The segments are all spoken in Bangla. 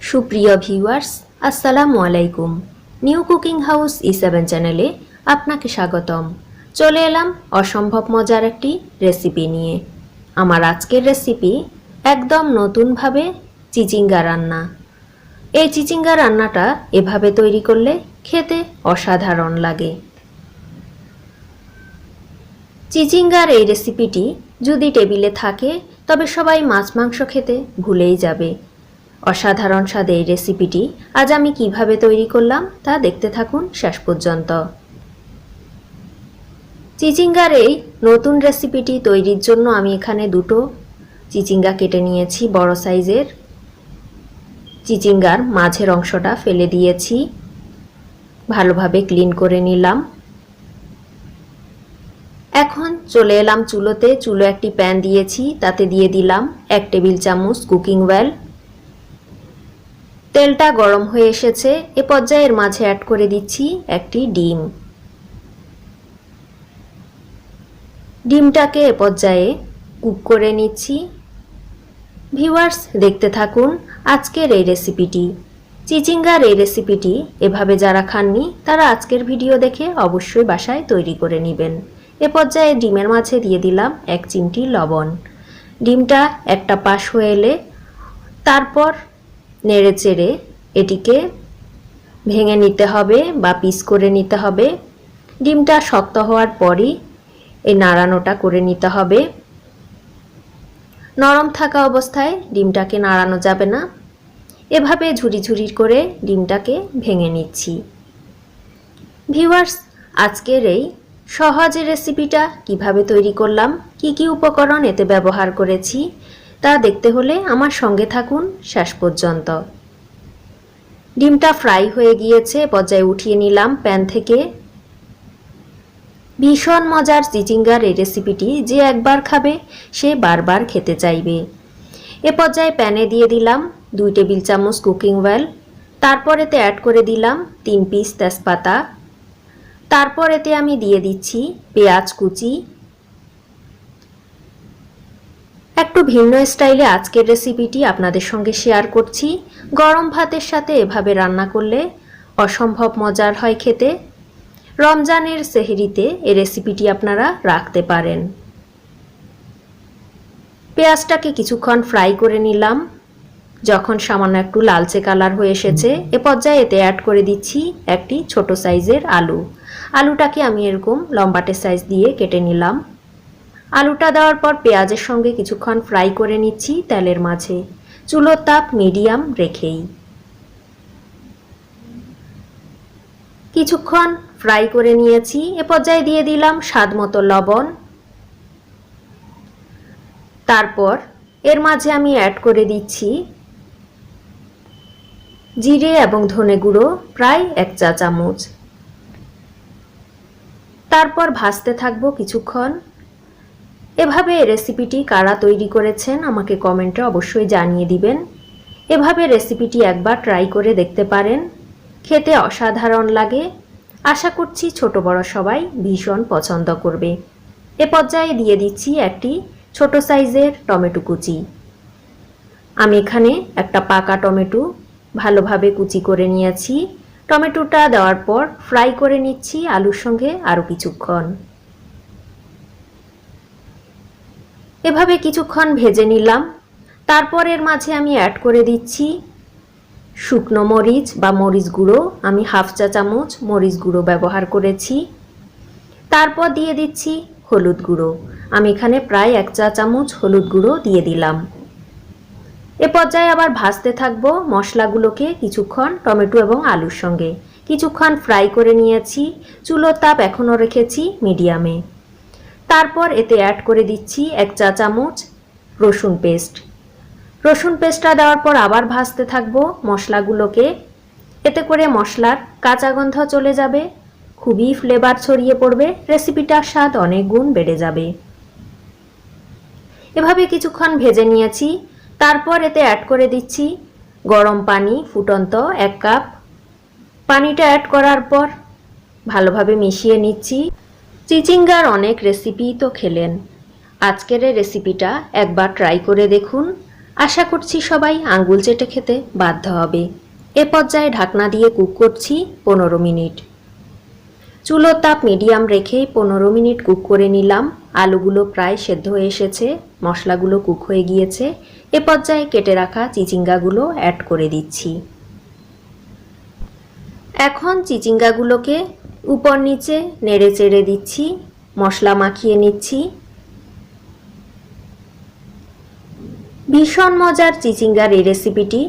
সুপ্রিয় ভিউয়ার্স, আসসালামু আলাইকুম। নিউ কুকিং হাউস E7 চ্যানেলে আপনাকে স্বাগতম। চলে এলাম অসম্ভব মজার একটি রেসিপি নিয়ে। আমার আজকের রেসিপি একদম নতুনভাবে চিচিঙ্গা রান্না। এই চিচিঙ্গা রান্নাটা এভাবে তৈরি করলে খেতে অসাধারণ লাগে। চিচিঙ্গার এই রেসিপিটি যদি টেবিলে থাকে তবে সবাই মাছ মাংস খেতে ভুলেই যাবে। অসাধারণ স্বাদে এই রেসিপিটি আজ আমি কিভাবে তৈরি করলাম তা দেখতে থাকুন শেষ পর্যন্ত। চিচিঙ্গার এই নতুন রেসিপিটি তৈরির জন্য আমি এখানে দুটো চিচিঙ্গা কেটে নিয়েছি বড় সাইজের। চিচিঙ্গার মাঝের অংশটা ফেলে দিয়েছি, ভালোভাবে ক্লিন করে নিলাম। এখন চলে এলাম চুলোতে। চুলো একটি প্যান দিয়েছি, তাতে দিয়ে দিলাম 1 টেবিল চামচ কুকিং অয়েল। তেলটা গরম হয়ে এসেছে। এ পর্যায়ে এর মাঝে অ্যাড করে দিচ্ছি একটি ডিম। ডিমটাকে এ পর্যায়ে কুক করে নিচ্ছি। ভিউয়ার্স, দেখতে থাকুন আজকের এই রেসিপিটি। চিচিঙ্গার এই রেসিপিটি এভাবে যারা খাননি তারা আজকের ভিডিও দেখে অবশ্যই বাসায় তৈরি করে নেবেন। এ পর্যায়ে ডিমের মাঝে দিয়ে দিলাম 1 চিমটি লবণ। ডিমটা একটা পাশ হয়ে এলে তারপর নেড়ে চেড়ে এটিকে ভেঙে নিতে হবে বা পিস করে নিতে হবে। ডিমটা শক্ত হওয়ার পরই এই নাড়ানোটা করে নিতে হবে। নরম থাকা অবস্থায় ডিমটাকে নাড়ানো যাবে না। এভাবে ঝুরি ঝুরি করে ডিমটাকে ভেঙে নিচ্ছি। ভিউয়ার্স, আজকের এই সহজ রেসিপিটা কিভাবে তৈরি করলাম, কি কি উপকরণ এতে ব্যবহার করেছি তা দেখতে হলে আমার সঙ্গে থাকুন শেষ পর্যন্ত। ডিমটা ফ্রাই হয়ে গিয়েছে, পর্যায়ে উঠিয়ে নিলাম প্যান থেকে। ভীষণ মজার চিচিঙ্গার এই রেসিপিটি যে একবার খাবে সে বারবার খেতে চাইবে। এ পর্যায়ে প্যানে দিয়ে দিলাম 2 টেবিল চামচ কুকিং অয়েল। তারপর এতে অ্যাড করে দিলাম 3 পিস তেজপাতা। তারপর এতে আমি দিয়ে দিচ্ছি পেঁয়াজ কুচি। একটু ভিন্ন স্টাইলে আজকের রেসিপিটি আপনাদের সঙ্গে শেয়ার করছি। গরম ভাতের সাথে এভাবে রান্না করলে অসম্ভব মজার হয় খেতে। রমজানের সেহরিতে এই রেসিপিটি আপনারা রাখতে পারেন। পেঁয়াজটাকে কিছুক্ষণ ফ্রাই করে নিলাম। যখন সামান্য একটু লালচে কালার হয়ে এসেছে এ পর্যায়ে এতে অ্যাড করে দিচ্ছি একটি ছোট সাইজের আলু। আলুটাকে আমি এরকম লম্বাটে সাইজ দিয়ে কেটে নিলাম। আলুটা দেওয়ার পর পেঁয়াজের সঙ্গে কিছুক্ষণ ফ্রাই করে নিচ্ছি তেলের মাঝে, চুলোর তাপ মিডিয়াম রেখেই। কিছুক্ষণ ফ্রাই করে নিয়েছি। এ পর্যায়ে দিয়ে দিলাম স্বাদ মতো লবণ। তারপর এর মাঝে আমি অ্যাড করে দিচ্ছি জিরে এবং ধনে গুঁড়ো প্রায় 1 চা চামচ। তারপর ভাজতে থাকবো কিছুক্ষণ। এভাবে রেসিপিটি কারা তৈরি করেছেন আমাকে কমেন্টে অবশ্যই জানিয়ে দিবেন। এভাবে রেসিপিটি একবার ট্রাই করে দেখতে পারেন, খেতে অসাধারণ লাগে। আশা করছি ছোট বড় সবাই ভীষণ পছন্দ করবে। এ পর্যায়ে দিয়ে দিচ্ছি একটি ছোট সাইজের টমেটো কুচি। আমি এখানে একটা পাকা টমেটো ভালোভাবে কুচি করে নিয়েছি। টমেটোটা দেওয়ার পর ফ্রাই করে নিচ্ছি আলুর সঙ্গে আরও কিছুক্ষণ। এভাবে কিছুক্ষণ ভেজে নিলাম। তারপর এর মাঝে আমি অ্যাড করে দিচ্ছি শুকনো মরিচ বা মরিচ গুঁড়ো। আমি 1/2 চা চামচ মরিচ গুঁড়ো ব্যবহার করেছি। তারপর দিয়ে দিচ্ছি হলুদ গুঁড়ো। আমি এখানে প্রায় 1 চা চামচ হলুদ গুঁড়ো দিয়ে দিলাম। এ পর্যায়ে আবার ভাজতে থাকবো মশলাগুলোকে কিছুক্ষণ টমেটো এবং আলুর সঙ্গে। কিছুক্ষণ ফ্রাই করে নিয়েছি, চুলোর তাপ এখনও রেখেছি মিডিয়ামে। তারপর এতে অ্যাড করে দিচ্ছি 1 চা চামচ রসুন পেস্ট। রসুন পেস্টটা দেওয়ার পর আবার ভাজতে থাকবো মশলাগুলোকে। এতে করে মশলার কাঁচা গন্ধ চলে যাবে, খুবই ফ্লেভার ছড়িয়ে পড়বে, রেসিপিটার স্বাদ অনেক গুণ বেড়ে যাবে। এভাবে কিছুক্ষণ ভেজে নিয়েছি। তারপর এতে অ্যাড করে দিচ্ছি গরম পানি ফুটন্ত 1 কাপ। পানিটা অ্যাড করার পর ভালোভাবে মিশিয়ে নিচ্ছি। চিচিঙ্গার অনেক রেসিপি তো খেলেন, আজকের এই রেসিপিটা একবার ট্রাই করে দেখুন। আশা করছি সবাই আঙ্গুল চেটে খেতে বাধ্য হবে। এ পর্যায়ে ঢাকনা দিয়ে কুক করছি 15 মিনিট। চুলোর তাপ মিডিয়াম রেখে 15 মিনিট কুক করে নিলাম। আলুগুলো প্রায় সেদ্ধ হয়ে এসেছে, মশলাগুলো কুক হয়ে গিয়েছে। এ পর্যায়ে কেটে রাখা চিচিঙ্গাগুলো অ্যাড করে দিচ্ছি। এখন চিচিঙ্গাগুলোকে উপর নিচে নেড়ে চেড়ে দিচ্ছি, মশলা মাখিয়ে নিচ্ছি। ভীষণ মজার চিচিঙ্গার এই রেসিপিটি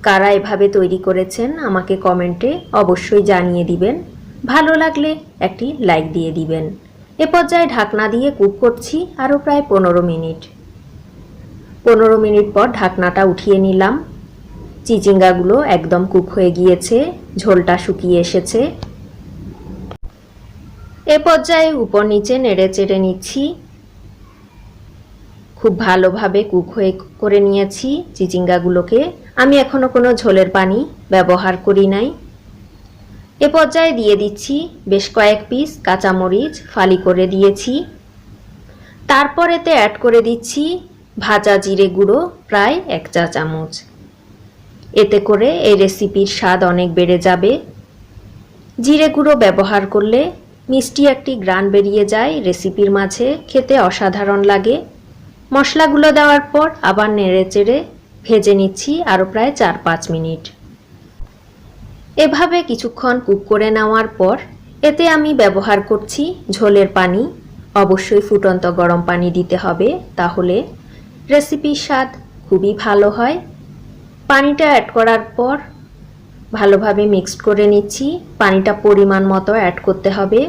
কারা এভাবে তৈরি করেছেন আমাকে কমেন্টে অবশ্যই জানিয়ে দিবেন। ভালো লাগলে একটি লাইক দিয়ে দিবেন। এ পর্যায়ে ঢাকনা দিয়ে কুক করছি আরও প্রায় 15 মিনিট। 15 মিনিট পর ঢাকনাটা উঠিয়ে নিলাম। চিচিঙ্গাগুলো একদম কুক হয়ে গিয়েছে, ঝোলটা শুকিয়ে এসেছে। এ পর্যায়ে উপর নিচে নেড়ে চেড়ে নিচ্ছি। খুব ভালোভাবে কুক হয়ে করে নিয়েছি চিচিঙ্গাগুলোকে। আমি এখনো কোনো ঝোলের পানি ব্যবহার করি নাই। এ পর্যায়ে দিয়ে দিচ্ছি বেশ কয়েক পিস কাঁচামরিচ ফালি করে দিয়েছি। তারপর এতে অ্যাড করে দিচ্ছি ভাজা জিরে গুঁড়ো প্রায় 1 চা চামচ। এতে করে এই রেসিপির স্বাদ অনেক বেড়ে যাবে। জিরে গুঁড়ো ব্যবহার করলে মিষ্টি একটি গ্রান বেরিয়ে যায়, রেসিপির মাঝে খেতে অসাধারণ লাগে। মশলাগুলো দেওয়ার পর আবার নেড়েচেড়ে ভেজে নিচ্ছি আরও প্রায় 4-5 মিনিট। এভাবে কিছুক্ষণ কুক করে নেওয়ার পর এতে আমি ব্যবহার করছি ঝোলের পানি। অবশ্যই ফুটন্ত গরম পানি দিতে হবে, তাহলে রেসিপির স্বাদ খুবই ভালো হয়। পানিটা অ্যাড করার পর ভালোভাবে মিক্সড করে নিচ্ছি। পানিটা পরিমাণ মতো অ্যাড করতে হবে।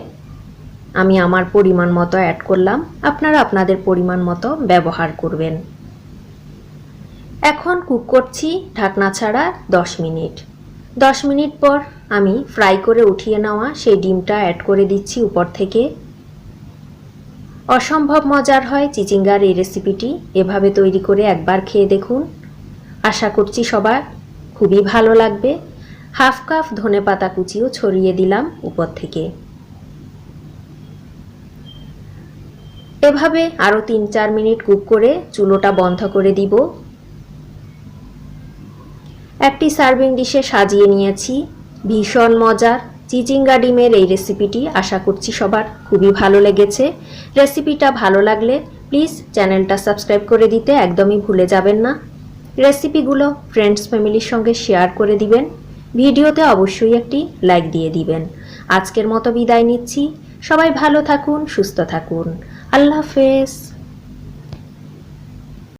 আমি আমার পরিমাণ মতো অ্যাড করলাম, আপনারা আপনাদের পরিমাণ মতো ব্যবহার করবেন। এখন কুক করছি ঢাকনা ছাড়া 10 মিনিট। 10 মিনিট পর আমি ফ্রাই করে উঠিয়ে নেওয়া সেই ডিমটা অ্যাড করে দিচ্ছি উপর থেকে। অসম্ভব মজার হয় চিচিঙ্গার এই রেসিপিটি, এভাবে তৈরি করে একবার খেয়ে দেখুন। আশা করছি সবার খুবই ভালো লাগবে। হাফ কাপ ধনেপাতা কুচিও ছড়িয়ে দিলাম উপর থেকে। এভাবে আরও 3-4 মিনিট কুক করে চুলোটা বন্ধ করে দিব। একটি সার্ভিং ডিশে সাজিয়ে নিয়েছি। ভীষণ মজার চিচিঙ্গা ডিমের এই রেসিপিটি আশা করছি সবার খুবই ভালো লেগেছে। রেসিপিটা ভালো লাগলে প্লিজ চ্যানেলটা সাবস্ক্রাইব করে দিতে একদমই ভুলে যাবেন না। রেসিপিগুলো ফ্রেন্ডস ফ্যামিলির সঙ্গে শেয়ার করে দিবেন। ভিডিওতে অবশ্যই একটি লাইক দিয়ে দিবেন। আজকের মতো বিদায় নিচ্ছি। সবাই ভালো থাকুন, সুস্থ থাকুন। আল্লাহ হাফেজ।